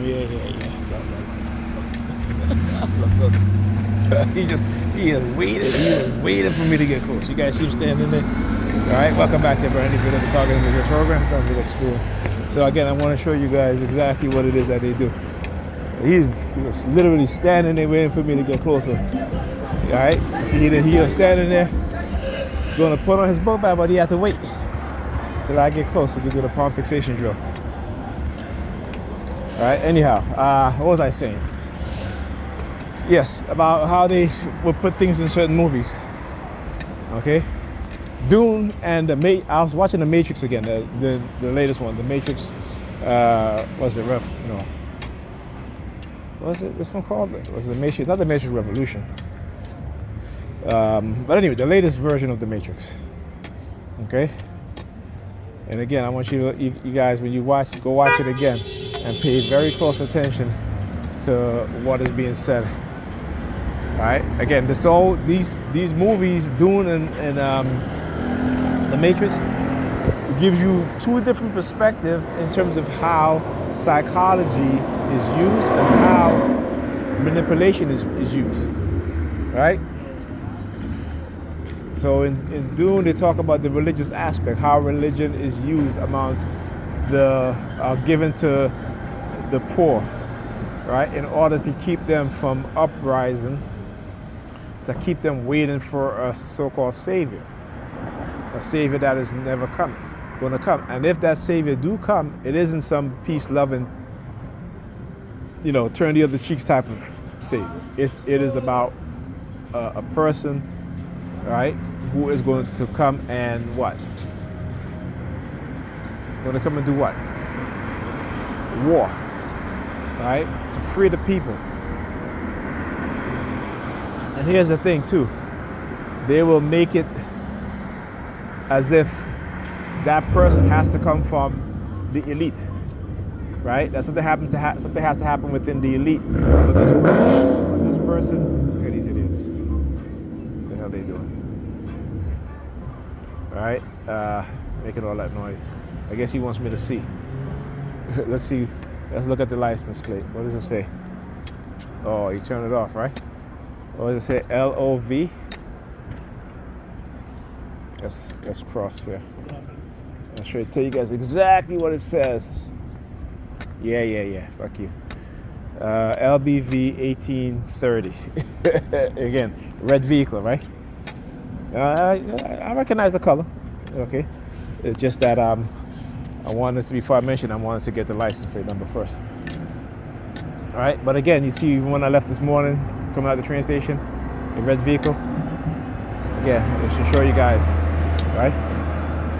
Look. He is waiting. He was waiting for me to get close. You guys see him standing there? All right, welcome back to a brand new video of the Target Imagery program, Target Experience. So again, I want to show you guys exactly what it is that they do. He was literally standing there waiting for me to get closer. All right, see that he was standing there, going to put on his book bag, but he had to wait till I get closer to do the palm fixation drill. All right, anyhow, what was I saying? Yes, about how they would put things in certain movies. Okay, Dune and I was watching The Matrix again, the latest one, The Matrix. Was it no? What was it this one called? Was it The Matrix? Not The Matrix Revolution. But anyway, the latest version of The Matrix. Okay. And again, I want you guys, when you watch, go watch it again and pay very close attention to what is being said. All right. Again, these movies, Dune and The Matrix, gives you two different perspectives in terms of how psychology is used and how manipulation is used. Right. So in Dune, they talk about the religious aspect, how religion is used amongst the given to the poor, right, in order to keep them from uprising, to keep them waiting for a so-called savior, a savior that is never going to come. And if that savior do come, it isn't some peace-loving, turn the other cheeks type of savior. It is about a person, right, who is going to come and what? Going to come and do what? War, right? To free the people. And here's the thing too. They will make it as if that person has to come from the elite, right? That's something something has to happen within the elite for this person. Look at these idiots. What the hell are they doing? All right, making all that noise. I guess he wants me to see. Let's see. Let's look at the license plate. What does it say? Oh, you turn it off, right? What does it say? LOV. Let's cross here. I'll tell you guys exactly what it says. Yeah. Fuck you. LBV 1830. Again, red vehicle, right? I recognize the color. Okay. It's just that I wanted to, before I mentioned, I wanted to get the license plate number first. All right. But again, you see, when I left this morning, coming out of the train station, a red vehicle. Again, I should show you guys. Right.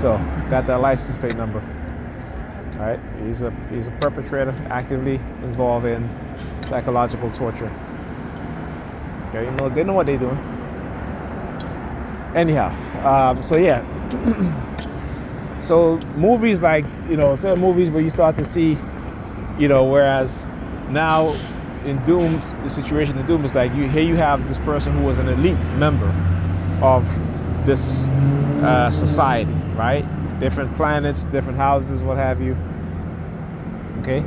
So got that license plate number. All right. He's a perpetrator, actively involved in psychological torture. Okay. They know what they're doing. Anyhow, so yeah. So movies like, certain movies where you start to see, whereas now in Doom, the situation in Doom is like, you have this person who was an elite member of this society, right? Different planets, different houses, what have you. Okay?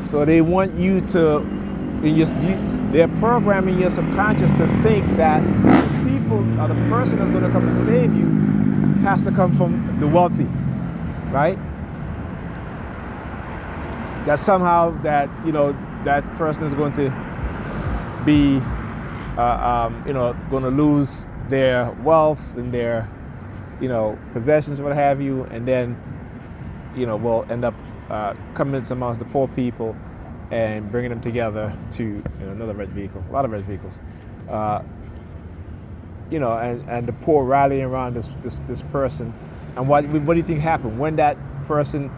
So they want you to, they're programming your subconscious to think that the people or the person that's going to come and save you has to come from the wealthy, right? That somehow that that person is going to be going to lose their wealth and their possessions, what have you, and then will end up coming amongst the poor people and bringing them together to another red vehicle, a lot of red vehicles. And the poor rallying around this person. And what do you think happened when that person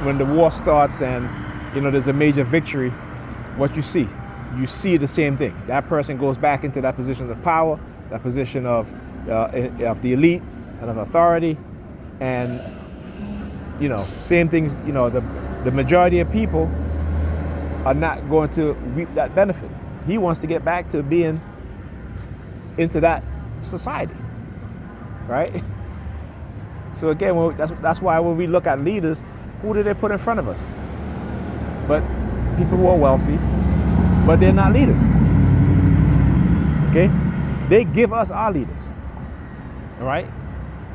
when the war starts and there's a major victory? What you see the same thing. That person goes back into that position of power, that position of the elite and of authority, and same things. The majority of people are not going to reap that benefit. He wants to get back to being into that society, right? So again, that's why when we look at leaders, Who do they put in front of us? But people who are wealthy, but they're not leaders. Okay? They give us our leaders. All right?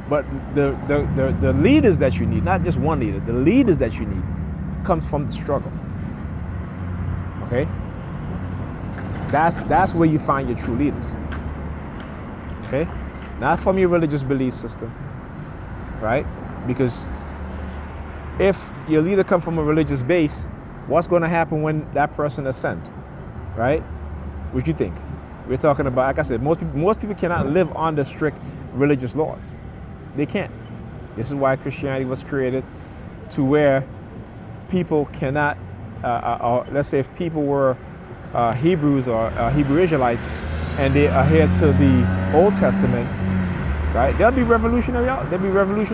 But the leaders that you need, not just one leader, the leaders that you need comes from the struggle. Okay? That's where you find your true leaders. Okay? Not from your religious belief system. Right? Because if your leader comes from a religious base, what's going to happen when that person ascends? Right? What do you think? We're talking about, like I said, most people cannot live under strict religious laws. They can't. This is why Christianity was created, to where people cannot, let's say if people were Hebrews or Hebrew Israelites and they adhere to the Old Testament, right? There'll be revolutions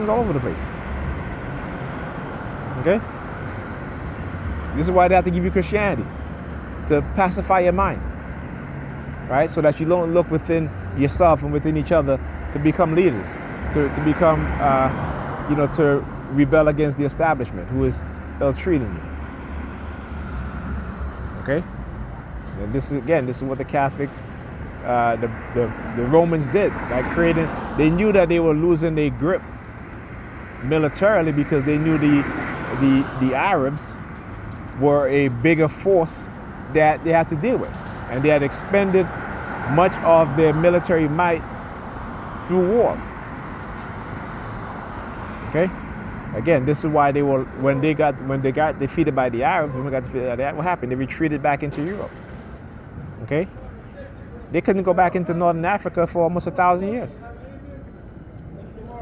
all over the place. Okay? This is why they have to give you Christianity, to pacify your mind, right? So that you don't look within yourself and within each other to become leaders, to become, to rebel against the establishment who is ill-treating you. Okay? And this is what the Catholic, the Romans did, like they knew that they were losing their grip militarily because they knew the Arabs were a bigger force that they had to deal with, and they had expended much of their military might through wars. Okay, again, this is why they were when they got defeated by the Arabs. When they got defeated by the Arabs, what happened? They retreated back into Europe. Okay, they couldn't go back into Northern Africa for almost 1,000 years.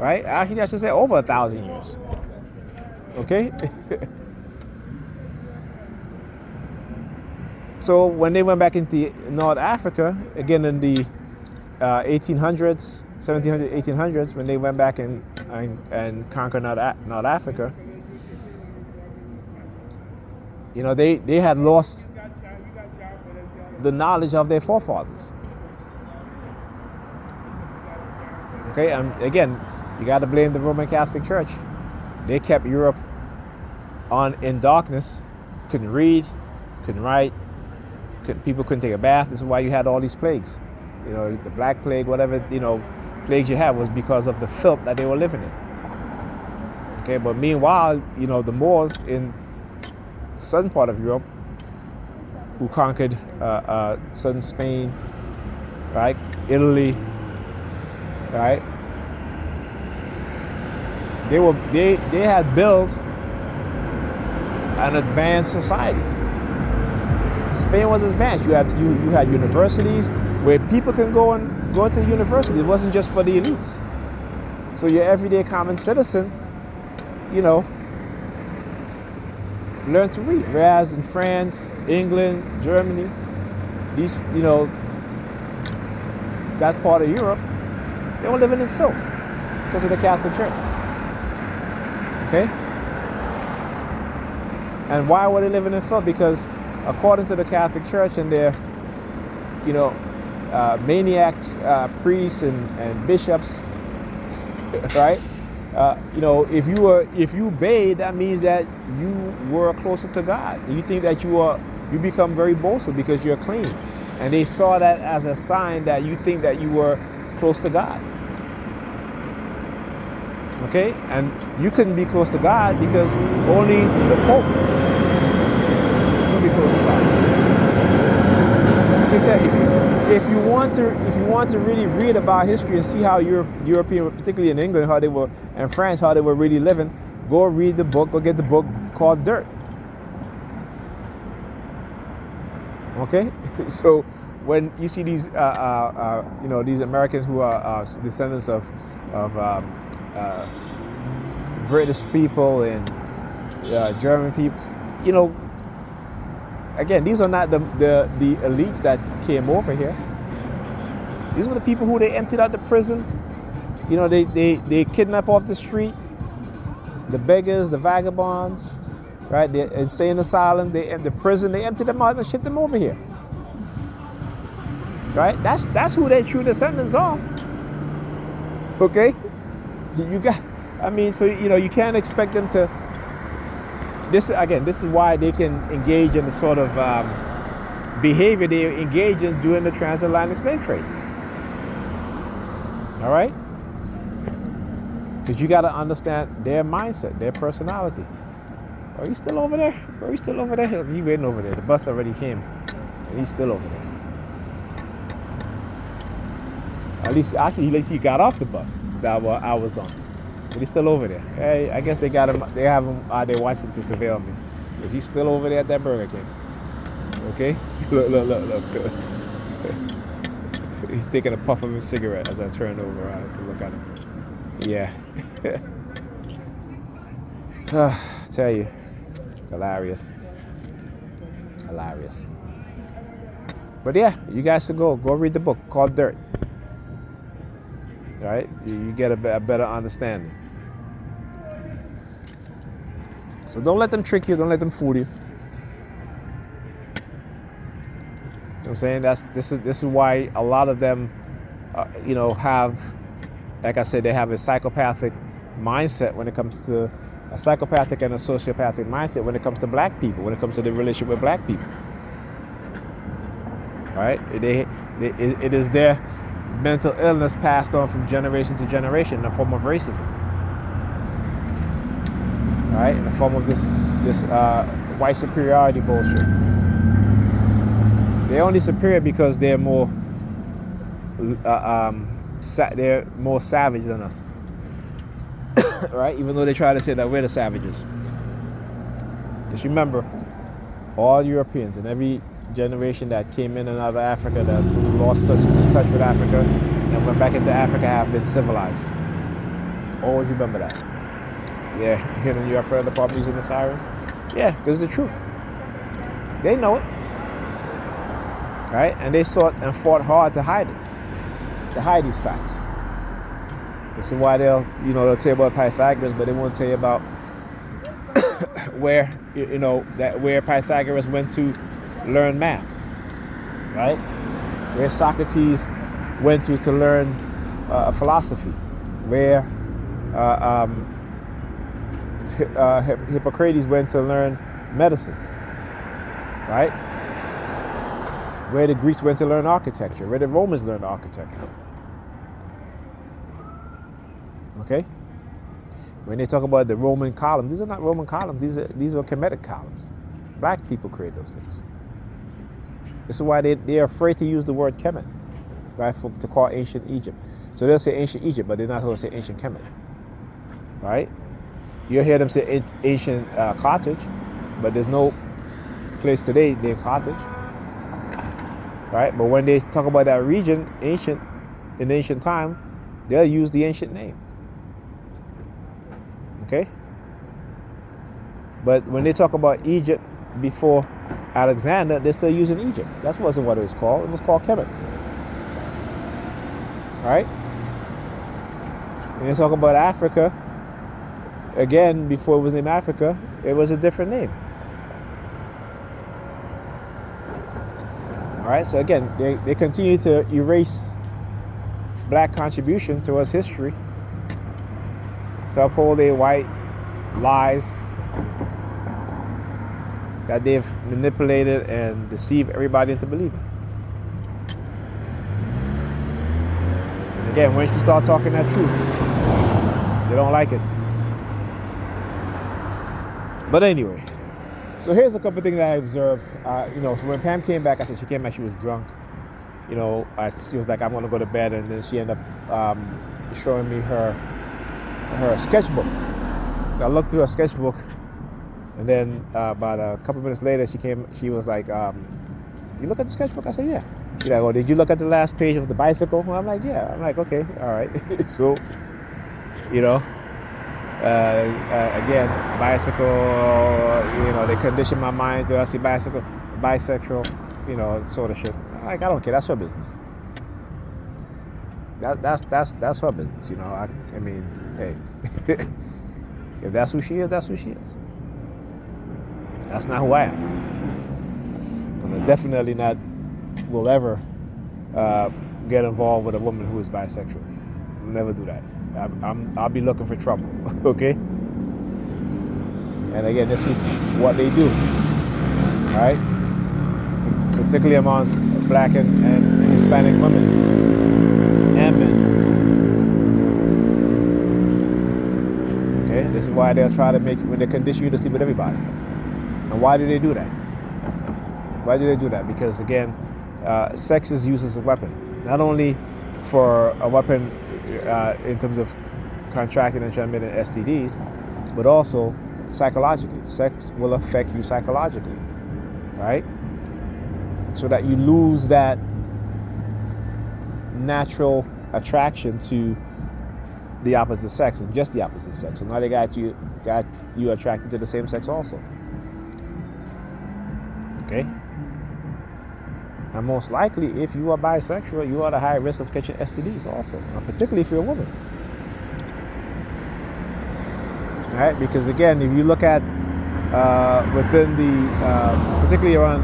Right? Actually, I should say over 1,000 years. Okay. So when they went back into North Africa, again in the 1800s, 1700s, 1800s, when they went back and conquered North Africa, they had lost the knowledge of their forefathers. Okay, and again, you got to blame the Roman Catholic Church. They kept Europe in darkness, couldn't read, couldn't write. People couldn't take a bath. This is why you had all these plagues. The Black Plague, whatever, plagues you had was because of the filth that they were living in. Okay, but meanwhile, the Moors in the southern part of Europe, who conquered southern Spain, right, Italy, right, they had built an advanced society. Spain was advanced. You had universities where people can go to the university. It wasn't just for the elites. So your everyday common citizen, learned to read. Whereas in France, England, Germany, these, that part of Europe, they were living in filth because of the Catholic Church. Okay? And why were they living in filth? Because according to the Catholic Church and their, maniacs, priests and bishops, right? If you bathe, that means that you were closer to God. You think that you become very boastful because you're clean, and they saw that as a sign that you think that you were close to God. Okay, and you couldn't be close to God because only the Pope could be close to God. If you want to really read about history and see how European, particularly in England, how they were, and France, how they were really living, go read the book. Go get the book called Dirt. Okay, so when you see these, these Americans who are descendants of British people and German people, again, these are not the elites that came over here. These were the people who they emptied out the prison. They kidnap off the street, the beggars, the vagabonds, right? The insane asylum, the prison, they emptied them out and shipped them over here. Right? That's who their true descendants are. Okay? So you can't expect them to this is why they can engage in the sort of behavior they engage in during the transatlantic slave trade. All right? Because you got to understand their mindset, their personality. Are you still over there? Are you still over there? You waiting over there. The bus already came. And he's still over there. At least he got off the bus that I was on. But he's still over there. Hey, I guess they got him. They have him out there watching to surveil me. But he's still over there at that Burger King. Okay? Look. He's taking a puff of his cigarette as I turn over to look at him. Yeah. Tell you. Hilarious. But yeah, you guys should go read the book called Dirt. All right? You get a better understanding. So don't let them trick you. Don't let them fool you. You know what I'm saying? This is why a lot of them, have, like I said, they have a psychopathic mindset when it comes to a psychopathic and a sociopathic mindset when it comes to black people, when it comes to the relationship with black people. All right? It is their mental illness passed on from generation to generation in the form of racism. All right? In the form of this white superiority bullshit. They're only superior because they're more savage than us. Right? Even though they try to say that we're the savages. Just remember, all Europeans and every generation that came in and out of Africa that lost touch with Africa and went back into Africa have been civilized. Always remember that. Yeah, here in New York, the Parties and the Sirens. Yeah, because it's the truth. They know it. Right? And they sought and fought hard to hide it. To hide these facts. This is why they'll tell you about Pythagoras, but they won't tell you about where Pythagoras went to learn math, right? Where Socrates went to learn philosophy, where Hippocrates went to learn medicine, right? Where the Greeks went to learn architecture, where the Romans learned architecture. Okay? When they talk about the Roman columns, these are not Roman columns, these are Kemetic columns. Black people create those things. This is why they're afraid to use the word Kemet, right, to call ancient Egypt. So they'll say ancient Egypt, but they're not going to say ancient Kemet, right? You'll hear them say ancient Carthage, but there's no place today named Carthage, right? But when they talk about that region, in ancient time, they'll use the ancient name. Okay? But when they talk about Egypt before Alexander, they're still using Egypt. That wasn't what it was called. It was called Kemet. Right? When they talk about Africa, again, before it was named Africa, it was a different name. All right? So again, they continue to erase black contribution towards history to uphold their white lies that they've manipulated and deceived everybody into believing. And again, once you start talking that truth, they don't like it. But anyway, so here's a couple of things that I observed. So when Pam came back, she came back, she was drunk. She was like, I'm going to go to bed, and then she ended up showing me her sketchbook. So I looked through her sketchbook, and then about a couple minutes later, she was like, you look at the sketchbook? I said, yeah. She's like, oh, did you look at the last page of the bicycle? Well, I'm like, yeah. I'm like, okay, all right. So, again, bicycle, they condition my mind to I see bisexual, sort of shit. I'm like, I don't care. That's her business. That's her business. I mean, hey, if that's who she is, that's who she is. That's not who I am. And I definitely not will ever get involved with a woman who is bisexual. I'll never do that. I'll be looking for trouble. Okay. And again, this is what they do, right? Particularly amongst black and Hispanic women and men. Okay, this is why they'll try to make, when they condition you to sleep with everybody. And why do they do that? Why do they do that? Because again, sex is used as a weapon, not only for a weapon in terms of contracting and transmitting STDs, but also psychologically. Sex will affect you psychologically, right? So that you lose that natural attraction to the opposite sex and just the opposite sex. So now they got you attracted to the same sex also. Okay? And most likely, if you are bisexual, you are at a high risk of catching STDs also, particularly if you're a woman. All right? Because again, if you look at within the, particularly around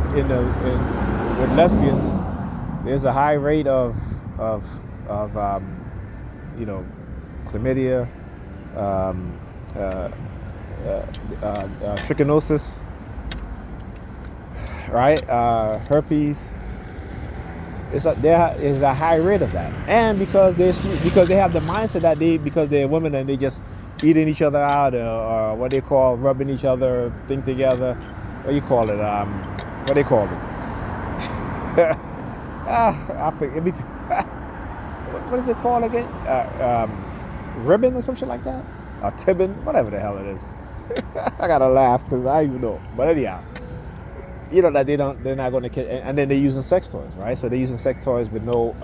with lesbians, there's a high rate of chlamydia, trichinosis, right? Herpes. There is a high rate of that, and because they have the mindset that because they're women and they just eating each other out, or what they call rubbing each other thing together. What do you call it? What they call it? I forget. What is it called again? Ribbon or some shit like that? Or tibbin, whatever the hell it is. I gotta laugh because I even know. But anyhow, you know that they're not going to catch, and then they're using sex toys, right? So they're using sex toys with no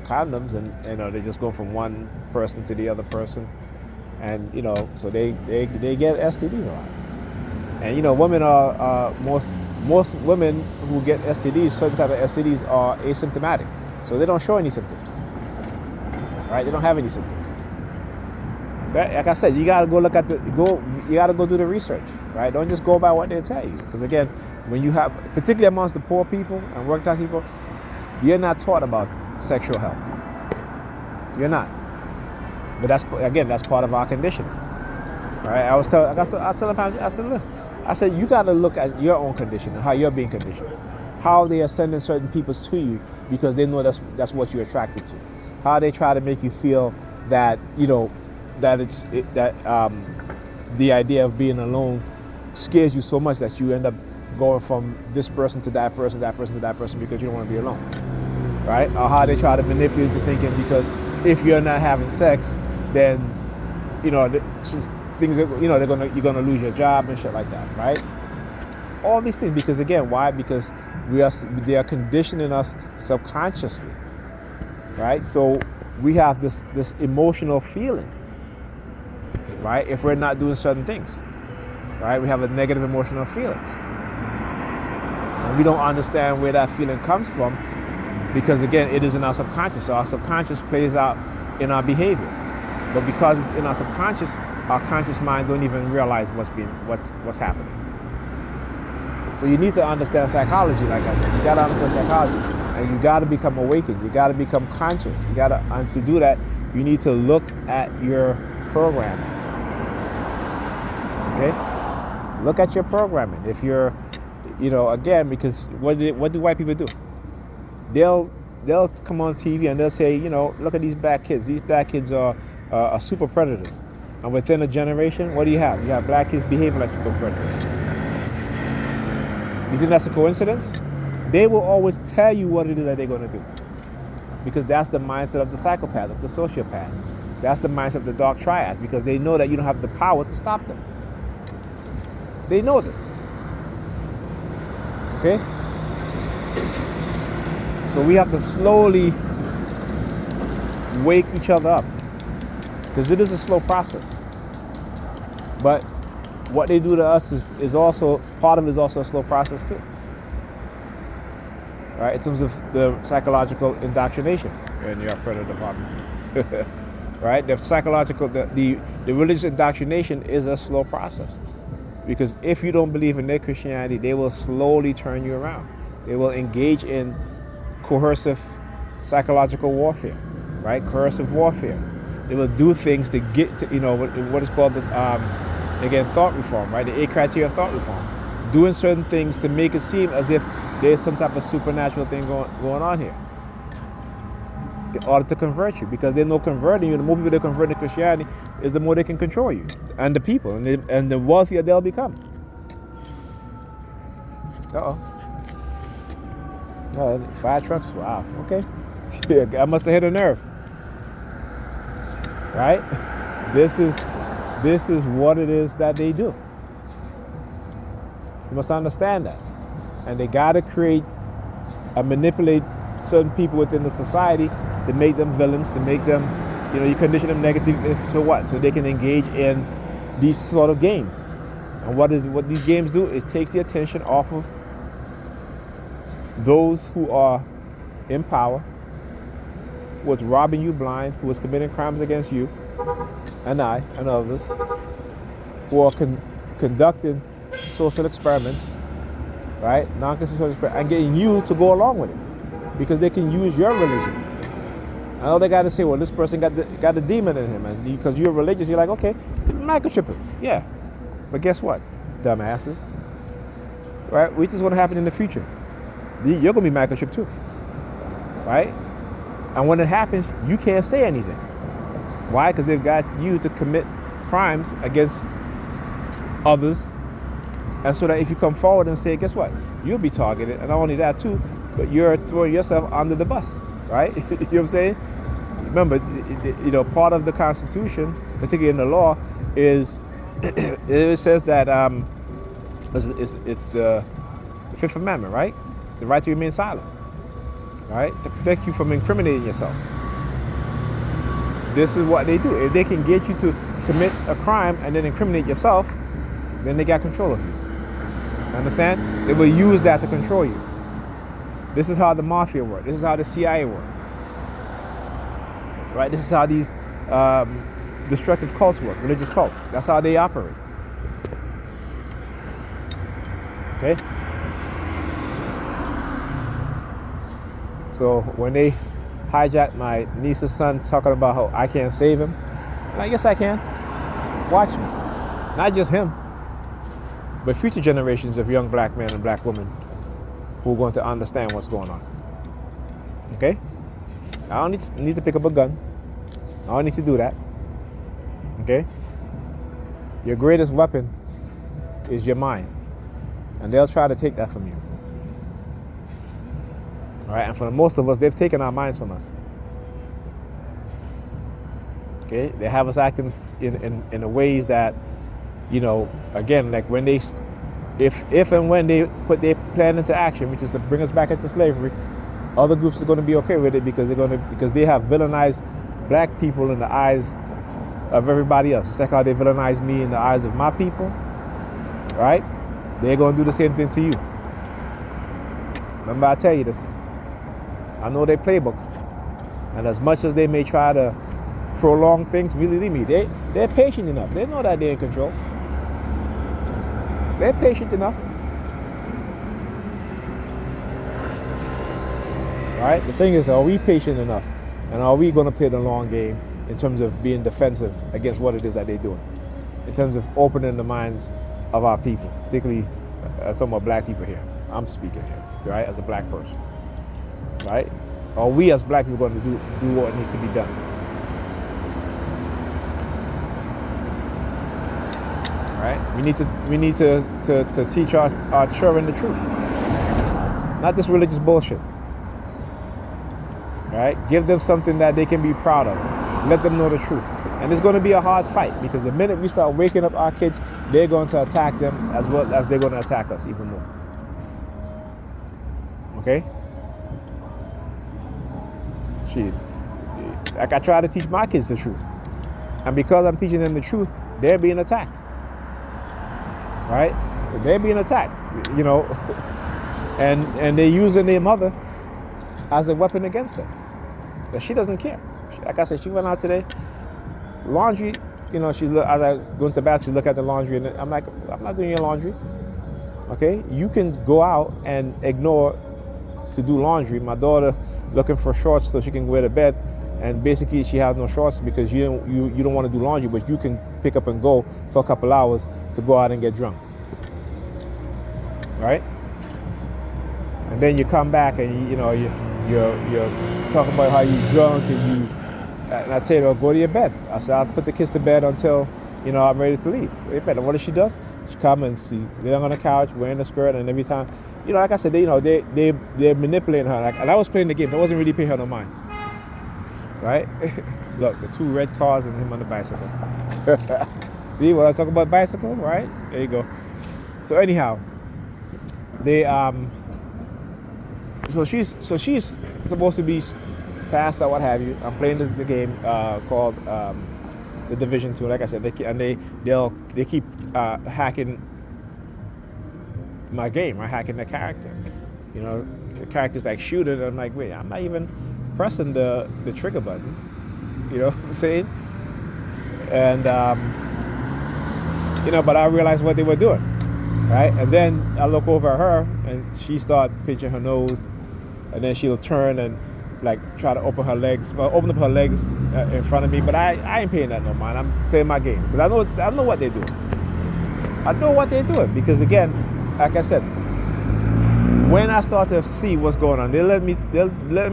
condoms, and they just go from one person to the other person, and so they get STDs a lot. And women are most women who get STDs, certain type of STDs, are asymptomatic, so they don't show any symptoms, right? They don't have any symptoms. Like I said, you gotta go look at you gotta go do the research, right? Don't just go by what they tell you, because again, when you have, particularly amongst the poor people and working class people, you're not taught about sexual health. You're not. But that's part of our conditioning, right? I tell them, I said, listen, you got to look at your own conditioning, how you're being conditioned, how they are sending certain people to you because they know that's what you're attracted to, how they try to make you feel that the idea of being alone scares you so much that you end up going from this person to that person to that person because you don't want to be alone, right? Or how they try to manipulate you thinking because if you're not having sex, then things are, you're gonna lose your job and shit like that, right? All these things, because again, why? Because they are conditioning us subconsciously, right? So we have this emotional feeling, right? If we're not doing certain things, right? We have a negative emotional feeling. And we don't understand where that feeling comes from because, again, it is in our subconscious. So our subconscious plays out in our behavior. But because it's in our subconscious, our conscious mind don't even realize what's happening. So you need to understand psychology, like I said. You got to understand psychology. And you got to become awakened. You got to become conscious. And to do that, you need to look at your programming. Okay? Look at your programming. If you're, again, because what do white people do? They'll come on TV and they'll say, look at these black kids. These black kids are super predators. And within a generation, what do you have? You have black kids behaving like super predators. You think that's a coincidence? They will always tell you what it is that they're going to do. Because that's the mindset of the psychopath, of the sociopath. That's the mindset of the dark triads, because they know that you don't have the power to stop them. They know this. Okay? So we have to slowly wake each other up, because it is a slow process. But what they do to us is also, part of it is also a slow process too. Right? In terms of the psychological indoctrination in your predator department. Right? The psychological, the religious indoctrination is a slow process. Because if you don't believe in their Christianity, they will slowly turn you around. They will engage in coercive psychological warfare, right? Coercive warfare. They will do things to get to, what is called Again, thought reform, right? The 8 criteria of thought reform. Doing certain things to make it seem as if there's some type of supernatural thing going on here, in order to convert you, because they know converting you, the more people they convert to Christianity, is the more they can control you and the people, and the wealthier they'll become. Fire trucks. Wow. Okay. Yeah, I must have hit a nerve. Right? This is what it is that they do. You must understand that, and they gotta create and manipulate certain people within the society to make them villains, to make them, you condition them negatively. So what? So they can engage in these sort of games. And what these games do is takes the attention off of those who are in power, who is robbing you blind, who is committing crimes against you and I and others, who are conducting social experiments, right? Non-consensual experiments, and getting you to go along with it, because they can use your religion. I know they got to say, well, this person got the demon in him, and because you're religious, you're like, okay, microchip, yeah. But guess what, dumbasses, right? Which is going to happen in the future. You're going to be microchipped too, right? And when it happens, you can't say anything. Why? Because they've got you to commit crimes against others, and so that if you come forward and say, guess what, you'll be targeted, and not only that too, but you're throwing yourself under the bus, right? You know what I'm saying? Remember, part of the Constitution, particularly in the law, is it says that it's the Fifth Amendment, right? The right to remain silent, right? To protect you from incriminating yourself. This is what they do. If they can get you to commit a crime and then incriminate yourself, then they got control of you. Understand? They will use that to control you. This is how the mafia works. This is how the CIA works. Right? This is how these destructive cults work, religious cults. That's how they operate. Okay? So when they hijacked my niece's son talking about how I can't save him, and I guess I can. Watch me. Not just him, but future generations of young black men and black women who are going to understand what's going on. Okay? I don't need to pick up a gun. I don't need to do that. Okay? Your greatest weapon is your mind. And they'll try to take that from you. All right? And for most of us, they've taken our minds from us. Okay? They have us acting in the ways that, again, like when they, if and when they put their plan into action, which is to bring us back into slavery, other groups are going to be okay with it because they have villainized black people in the eyes of everybody else. Just like how they villainize me in the eyes of my people, right? They're going to do the same thing to you. Remember, I tell you this. I know their playbook, and as much as they may try to prolong things, believe me, they're patient enough. They know that they're in control. They're patient enough. Right? The thing is, are we patient enough? And are we going to play the long game in terms of being defensive against what it is that they're doing? In terms of opening the minds of our people, particularly, I'm talking about black people here. I'm speaking here, right? As a black person, right? Are we as black people going to do what needs to be done? Right? We need to teach our children the truth, not this religious bullshit. Right? Give them something that they can be proud of. Let them know the truth. And it's going to be a hard fight, because the minute we start waking up our kids, they're going to attack them as well as they're going to attack us even more. Okay? Shit. Like, I try to teach my kids the truth. And because I'm teaching them the truth, they're being attacked. Right? They're being attacked, and they're using their mother as a weapon against them. But she doesn't care. Like I said, she went out today. Laundry, as I go into the bathroom, she look at the laundry, and I'm like, I'm not doing your laundry. Okay? You can go out and ignore to do laundry. My daughter looking for shorts so she can wear to bed, and basically she has no shorts because you don't want to do laundry, but you can pick up and go for a couple hours to go out and get drunk, right? And then you come back and you're talking about how you drunk and I tell you, go to your bed. I said, I'll put the kids to bed until I'm ready to leave. And what does she does? She come and she lay on the couch wearing a skirt, and every time, like I said, they're manipulating her. And I was playing the game. I wasn't really paying her no mind, right? Look, the 2 red cars and him on the bicycle. See what I was talking about, bicycle, right? There you go. So anyhow, they so she's supposed to be past that, what have you. I'm playing the game called the Division 2. Like I said, they keep hacking my game, right? Hacking the character. The character's like shooting, and I'm like, wait, I'm not even pressing the trigger button. You know what I'm saying? And but I realized what they were doing, right? And then I look over at her, and she starts pinching her nose, and then she'll turn and like try to open up her legs in front of me. But I ain't paying that no mind. I'm playing my game because I know what they're doing. I know what they're doing because, again, like I said, when I start to see what's going on, they'll let me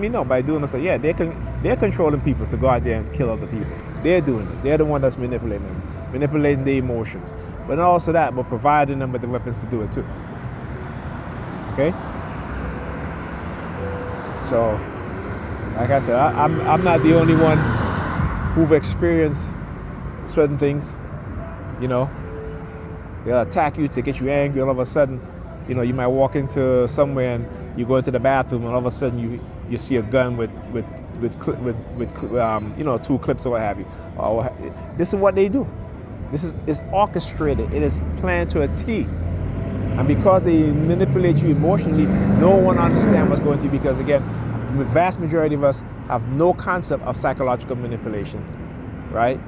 know by doing this. Yeah, they're controlling people to go out there and kill other people. They're doing it. They're the one that's manipulating their emotions. But not also that, but providing them with the weapons to do it too. Okay. So, like I said, I'm not the only one who've experienced certain things. They'll attack you to get you angry. All of a sudden, you might walk into somewhere and you go into the bathroom, and all of a sudden you see a gun with 2 clips or what have you. This is what they do. It's orchestrated. It is planned to a T. And because they manipulate you emotionally, no one understands what's going to, because again, the vast majority of us have no concept of psychological manipulation, right?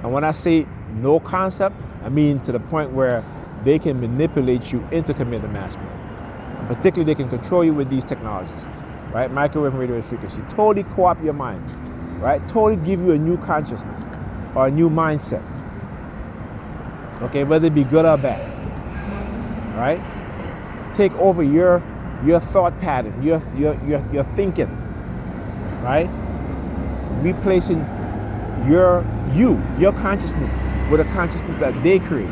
And when I say no concept, I mean to the point where they can manipulate you into committing mass murder. And particularly, they can control you with these technologies, right? Microwave and radio frequency totally co-opt your mind, right? Totally give you a new consciousness or a new mindset, okay? Whether it be good or bad, right? Take over your thought pattern, your thinking, right? Replacing your consciousness with a consciousness that they create.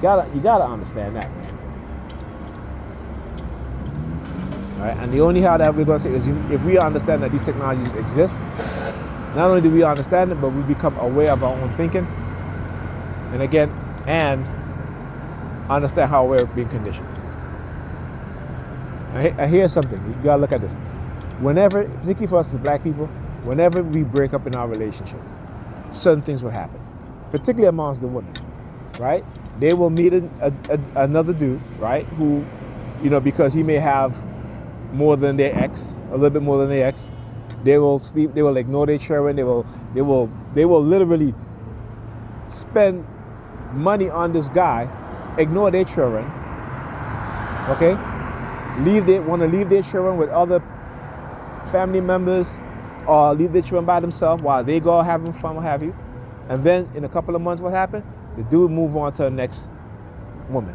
You gotta understand that, man. All right? And the only how that we're gonna say is if we understand that these technologies exist. Not only do we understand it, but we become aware of our own thinking, and understand how we're being conditioned. I hear something. You gotta look at this. Whenever, particularly for us as black people, whenever we break up in our relationship, certain things will happen, particularly amongst the women, right? They will meet another dude, right? Who, because he may have more than their ex, a little bit more than their ex. They will sleep. They will ignore their children. They will literally spend money on this guy, ignore their children. Okay, want to leave their children with other family members, or leave their children by themselves while they go having fun, what have you. And then in a couple of months, what happened? The dude move on to the next woman,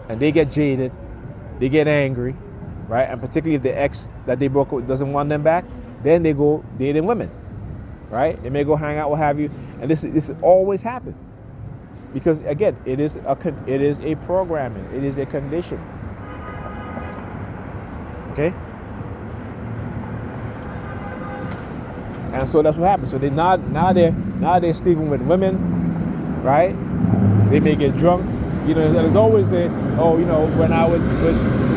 and they get jaded, they get angry, right? And particularly if the ex that they broke with doesn't want them back, then they go dating women, right? They may go hang out, what have you. And this always happen because again, it is a programming, it is a condition. Okay. And so that's what happens. So now they're sleeping with women, right? They may get drunk, and there's always when I was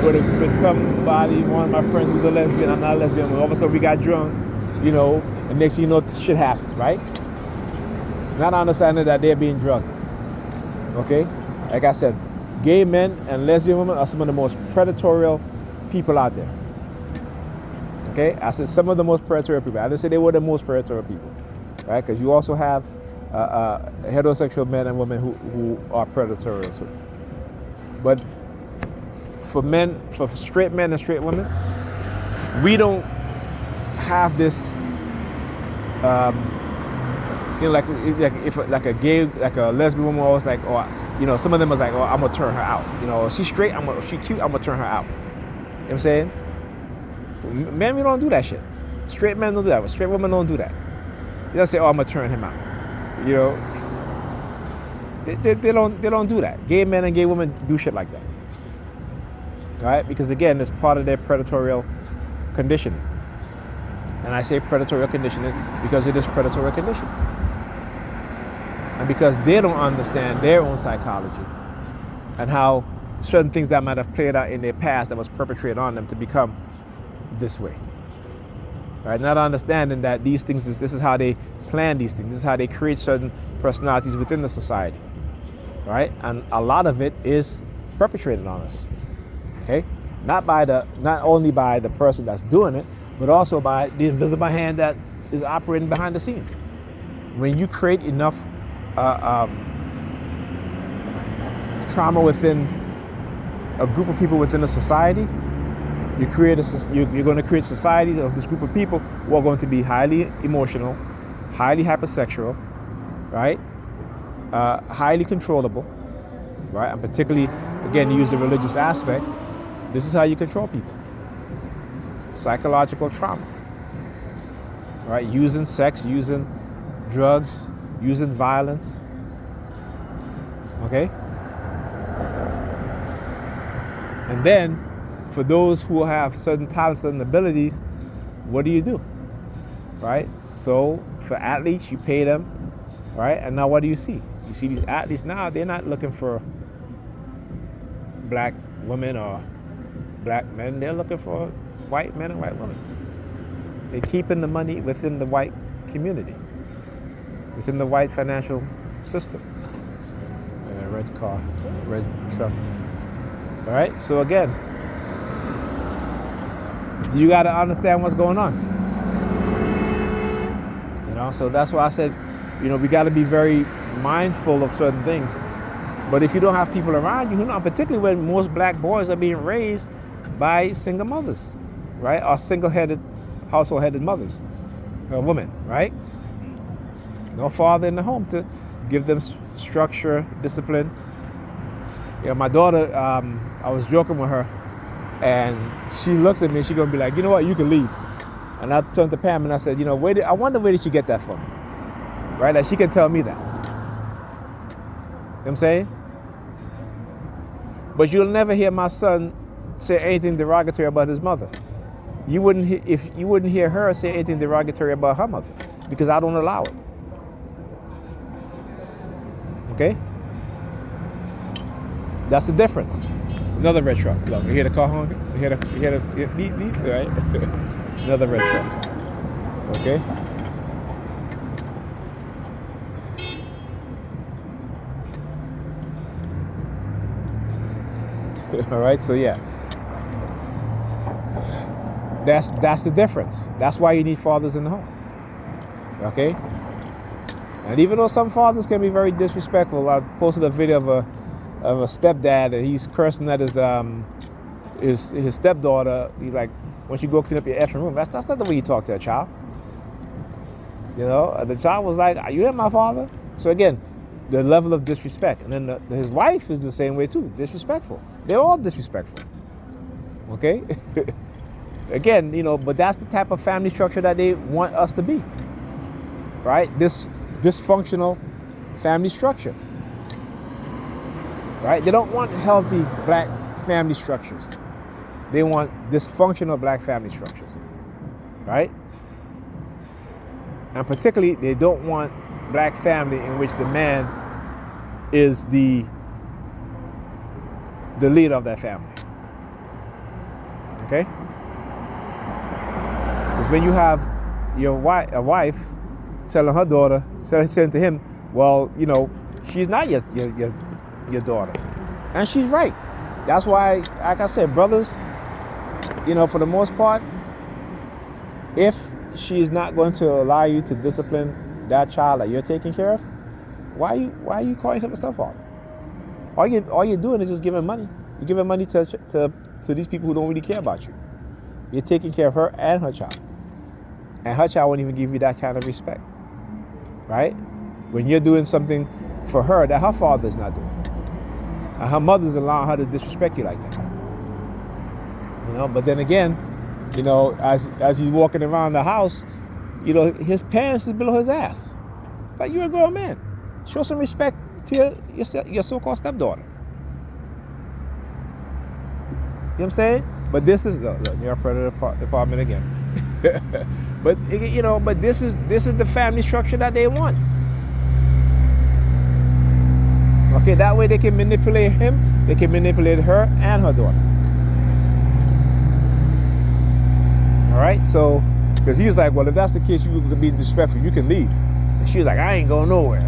with somebody, one of my friends who's a lesbian, I'm not a lesbian, but all of a sudden we got drunk, and next thing you know, shit happens, right? Not understanding that they're being drugged. Okay? Like I said, gay men and lesbian women are some of the most predatory people out there. Okay? I said some of the most predatory people. I didn't say they were the most predatory people, right? Because you also have heterosexual men and women who are predatory too. But for straight men and straight women, we don't have this You know, like if like a gay, like a lesbian woman always like, oh, you know, some of them was like, oh, I'm gonna turn her out. You know, if she's straight, if she's cute, I'm gonna turn her out. You know what I'm saying? Men, we don't do that shit. Straight men don't do that. Straight women don't do that. They don't say, oh, I'm gonna turn him out. You know, they don't do that. Gay men and gay women do shit like that. Right? Because again, it's part of their predatory conditioning. And I say predatory conditioning because it is predatory conditioning. And because they don't understand their own psychology and how certain things that might have played out in their past that was perpetrated on them to become this way. Right? Not understanding that these things, this is how they plan these things. This is how they create certain personalities within the society. Right? And a lot of it is perpetrated on us. Okay? Not only by the person that's doing it, but also by the invisible hand that is operating behind the scenes. When you create enough trauma within a group of people within a society, you're going to create societies of this group of people who are going to be highly emotional, highly hypersexual, right? Highly controllable, right? And particularly, again, to use the religious aspect, this is how you control people. Psychological trauma, right? Using sex, using drugs, using violence, okay? And then, for those who have certain talents and abilities, what do? Right? So, for athletes, you pay them, right? And now what do you see? You see these athletes now, they're not looking for black women or black men, they're looking for white men and white women. They're keeping the money within the white community, within the white financial system. And a red car, red truck. All right, so again, you got to understand what's going on. You know, so that's why I said, you know, we got to be very mindful of certain things. But if you don't have people around you who know, particularly when most black boys are being raised by single mothers, right? Or single-headed, household-headed mothers, or women, right? No father in the home to give them structure, discipline. You know, my daughter, I was joking with her, and she looks at me and she's gonna be like, you know what, you can leave. And I turned to Pam and I said, you know, I wonder where did she get that from? Right? That she can tell me that. You know what I'm saying? But you'll never hear my son say anything derogatory about his mother. You wouldn't hear her say anything derogatory about her mother, because I don't allow it. Okay? That's the difference. Another red truck. Look, you hear the car honking? You hear the beep beep, right? Another red truck. Okay? All right, so yeah. That's the difference. That's why you need fathers in the home. Okay? And even though some fathers can be very disrespectful, I posted a video of a stepdad and he's cursing at his stepdaughter. He's like, once you go clean up your effing room, that's not the way you talk to a child. You know, and the child was like, are you at my father? So again, the level of disrespect. And then his wife is the same way too, disrespectful. They're all disrespectful. Okay? Again, you know, but that's the type of family structure that they want us to be. Right? This dysfunctional family structure. Right? They don't want healthy black family structures. They want dysfunctional black family structures. Right? And particularly, they don't want black family in which the man is the leader of that family. Okay? Because when you have a wife telling her daughter, saying to him, well, you know, she's not your daughter. And she's right. That's why, like I said, brothers, you know, for the most part, if she's not going to allow you to discipline that child that you're taking care of, why are you calling some stuff off? All you're doing is just giving money. You're giving money to these people who don't really care about you. You're taking care of her and her child. And her child won't even give you that kind of respect. Right? when you're doing something for her that her father's not doing. And her mother's allowing her to disrespect you like that. But then again, as he's walking around the house, his parents is below his ass. Like, you're a grown man. Show some respect to your so-called stepdaughter. You know what I'm saying? But this is look, you're a predator department again. but this is the family structure that they want. Okay, that way they can manipulate him, they can manipulate her and her daughter. All right, so because he's like, well, if that's the case, you can be disrespectful, you can leave. And she's like, I ain't going nowhere.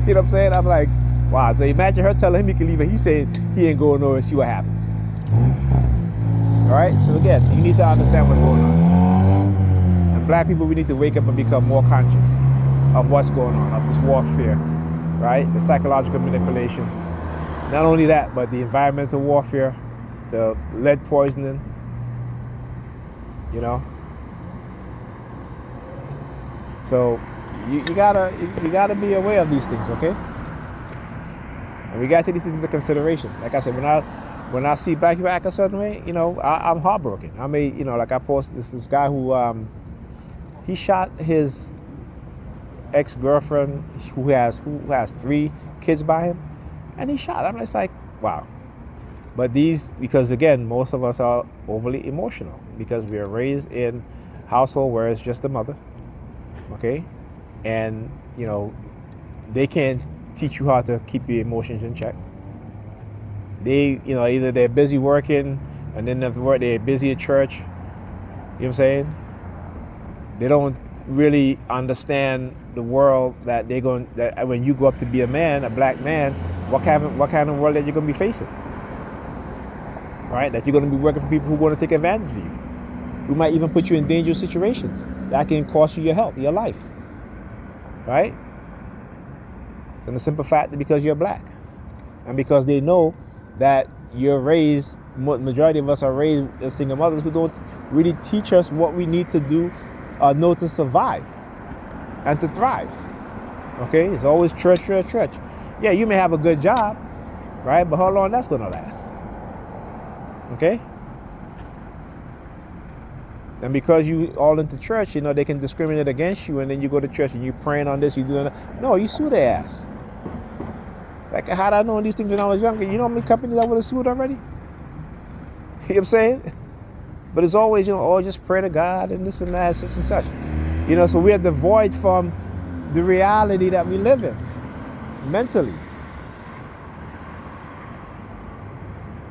You know what I'm saying? I'm like, wow. So imagine her telling him he can leave, and he's saying he ain't going nowhere. See what happens. All right. So again, you need to understand what's going on. And black people, we need to wake up and become more conscious of what's going on, of this warfare, right? The psychological manipulation. Not only that, but the environmental warfare, the lead poisoning. So you gotta be aware of these things, okay? And we gotta take these things into consideration. Like I said, when I see black people act a certain way, I'm heartbroken. I may, like I posted this guy who he shot his ex-girlfriend who has 3 kids by him, and he shot. I'm just like, wow. But because again, most of us are overly emotional because we are raised in household where it's just the mother, okay? And, they can't teach you how to keep your emotions in check. They, either they're busy working and then after work they're busy at church. You know what I'm saying? They don't really understand the world that that when you go up to be a man, a black man, what kind of world that you're going to be facing. Right? That you're going to be working for people who want to take advantage of you. Who might even put you in dangerous situations that can cost you your health, your life. Right? It's in the simple fact that because you're black. And because they know that majority of us are raised as single mothers who don't really teach us what we need to do, know to survive and to thrive. Okay? It's always church. Yeah, you may have a good job, right? But how long that's going to last? Okay? And because you all into church, they can discriminate against you, and then you go to church and you praying on this, you do that. No, you sue their ass. Like, how'd I know these things when I was younger? You know how many companies I would have sued already? You know what I'm saying? But it's always, just pray to God and this and that, such and such. So we are devoid from the reality that we live in, mentally.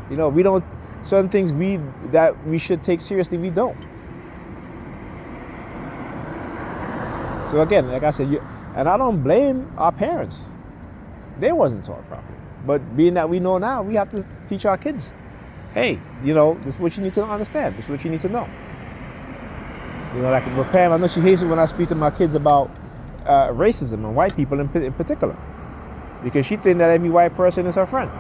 We don't, certain things that we should take seriously, we don't. So again, like I said, and I don't blame our parents. They wasn't taught properly. But being that we know now, we have to teach our kids. Hey, this is what you need to understand. This is what you need to know. Like with Pam, I know she hates it when I speak to my kids about racism and white people in particular. Because she thinks that every white person is her friend.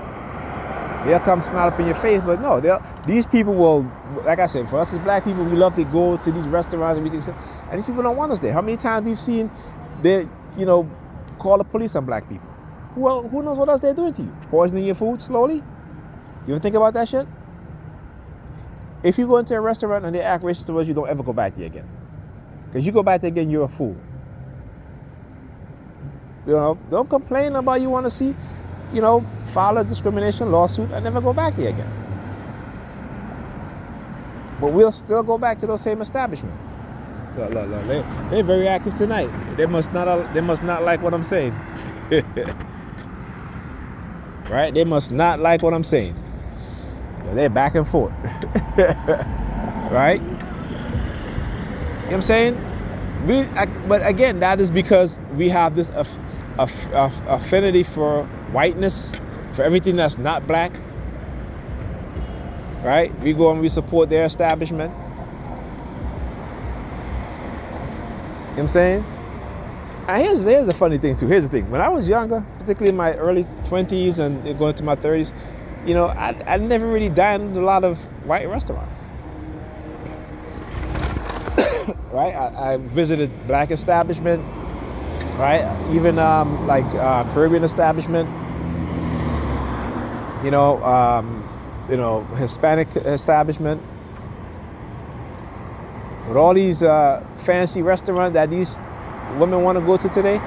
They'll come smile up in your face, but no, these people will, like I said, for us as black people, we love to go to these restaurants and everything, and these people don't want us there. How many times we've seen they, call the police on black people? Well, who knows what else they're doing to you? Poisoning your food slowly? You ever think about that shit? If you go into a restaurant and they act racist towards you, don't ever go back there again. Because you go back there again, you're a fool. Don't complain about you want to see, file a discrimination lawsuit and never go back there again. But we'll still go back to those same establishments. Look, they're very active tonight. They must not like what I'm saying. Right? They must not like what I'm saying. They're back and forth. Right? You know what I'm saying? But again, that is because we have this affinity for whiteness, for everything that's not black. Right? We go and we support their establishment. You know what I'm saying? And here's the funny thing too. Here's the thing. When I was younger, particularly in my early 20s and going to my 30s, I never really dined in a lot of white restaurants. Right? I visited black establishment. right? Even like Caribbean establishment, Hispanic establishment, with all these fancy restaurants that these women want to go to today,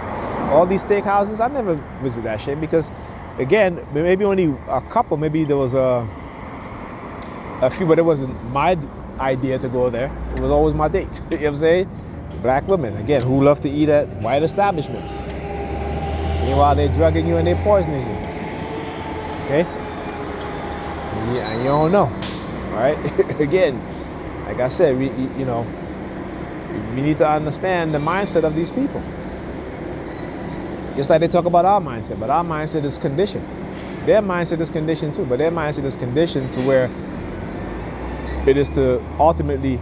all these steakhouses. I never visit that shit because, again, maybe only a couple. Maybe there was a few, but it wasn't my idea to go there. It was always my date. You know what I'm saying? Black women, again, who love to eat at white establishments. Meanwhile, they're drugging you and they're poisoning you. Okay? And you don't know, right? Again, like I said, we need to understand the mindset of these people. Just like they talk about our mindset, but our mindset is conditioned. Their mindset is conditioned too, but their mindset is conditioned to where it is to ultimately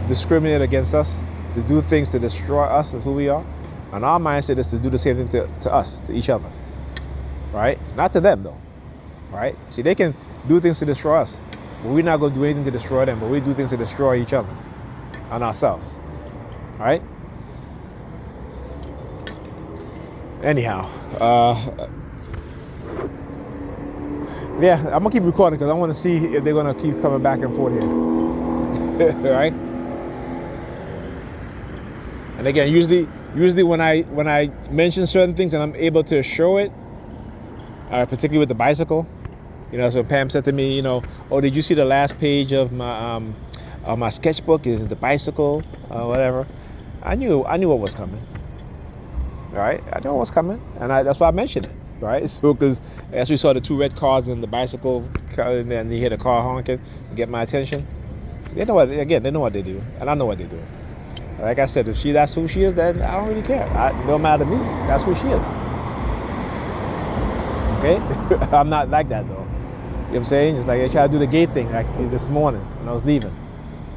discriminate against us, to do things to destroy us as who we are. And our mindset is to do the same thing to us, to each other, right? Not to them though, right? See, they can do things to destroy us, but we're not going to do anything to destroy them, but we do things to destroy each other and ourselves, right? Anyhow, yeah, I'm gonna keep recording because I want to see if they're gonna keep coming back and forth here. Right? And again, usually when I mention certain things and I'm able to show it, particularly with the bicycle, so Pam said to me, oh, did you see the last page of my sketchbook? Is the bicycle, whatever? I knew what was coming. All right, I know what's coming, and that's why I mentioned it, right? So, because as we saw the two red cars and the bicycle, and then you hear the car honking, get my attention. They know what they do, and I know what they do. Like I said, if that's who she is, then I don't really care. No matter to me, that's who she is. Okay, I'm not like that though. You know what I'm saying? It's like they try to do the gay thing, like this morning when I was leaving.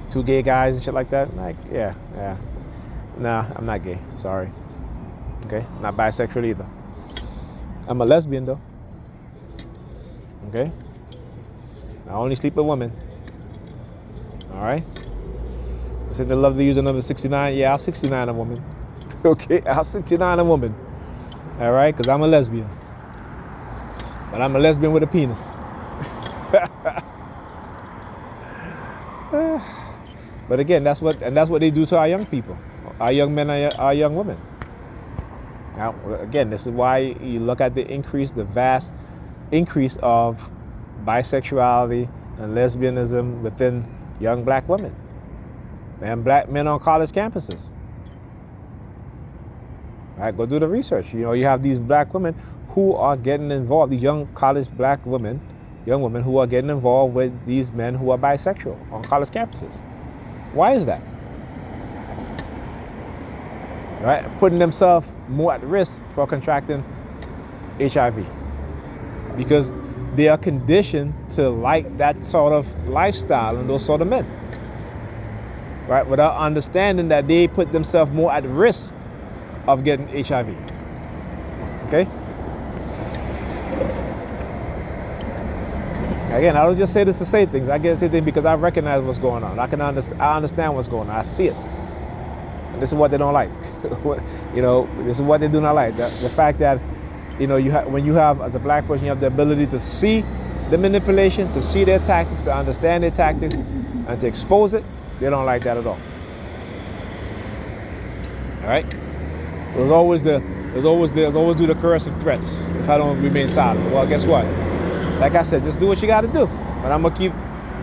Two gay guys and shit like that. Like, yeah. Nah, I'm not gay. Sorry. Okay, not bisexual either. I'm a lesbian though. Okay, I only sleep with women. All right. I said they love to use the number 69. Yeah, I'll 69 a woman. Okay, I'll 69 a woman. All right, because I'm a lesbian. But I'm a lesbian with a penis. But again, that's what they do to our young people, our young men, our young women. Now, again, this is why you look at the vast increase of bisexuality and lesbianism within young black women and black men on college campuses. All right, go do the research. You have these black women who are getting involved, these young college black women, young women who are getting involved with these men who are bisexual on college campuses. Why is that? Right, putting themselves more at risk for contracting HIV because they are conditioned to like that sort of lifestyle and those sort of men, right? Without understanding that they put themselves more at risk of getting HIV. Okay. Again, I don't just say this to say things. I get to say things because I recognize what's going on. I understand what's going on. I see it. This is what they don't like. This is what they do not like. The fact that, when you have, as a black person, you have the ability to see the manipulation, to see their tactics, to understand their tactics, and to expose it, they don't like that at all. All right? So there's always do the coercive threats if I don't remain silent. Well, guess what? Like I said, just do what you got to do. But I'm going to keep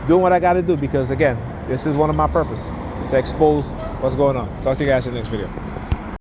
doing what I got to do because, again, this is one of my purposes. To expose what's going on. Talk to you guys in the next video.